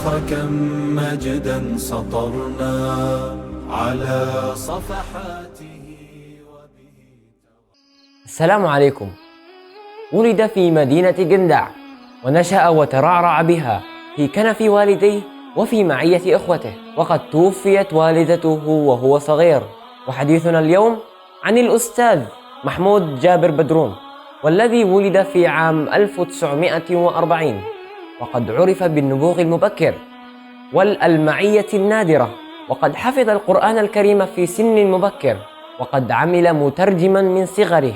كم مجدا سطرنا على صفحاته. السلام عليكم. ولد في مدينة جندع، ونشأ وترعرع بها في كنف والديه وفي معية إخوته، وقد توفيت والدته وهو صغير. وحديثنا اليوم عن الأستاذ محمود جابر بدرون، والذي ولد في عام 1940، وقد عرف بالنبوغ المبكر والألمعية النادرة، وقد حفظ القرآن الكريم في سن مبكر، وقد عمل مترجما من صغره،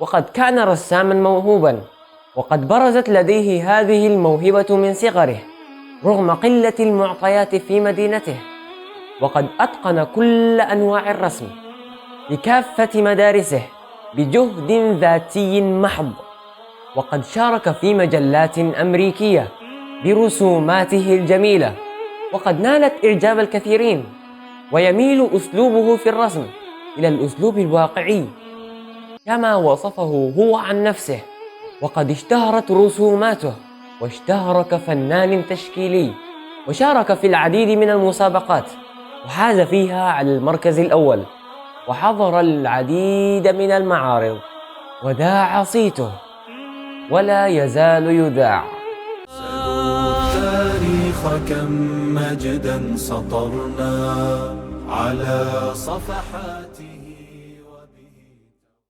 وقد كان رساما موهوبا، وقد برزت لديه هذه الموهبة من صغره رغم قلة المعطيات في مدينته، وقد أتقن كل أنواع الرسم بكافة مدارسه بجهد ذاتي محض، وقد شارك في مجلات أمريكية برسوماته الجميلة، وقد نالت إعجاب الكثيرين. ويميل أسلوبه في الرسم إلى الأسلوب الواقعي كما وصفه هو عن نفسه، وقد اشتهرت رسوماته واشتهر كفنان تشكيلي، وشارك في العديد من المسابقات وحاز فيها على المركز الأول، وحضر العديد من المعارض وذاع صيته ولا يزال يذاع. التاريخ كم مجدا سطرنا على صفحاته.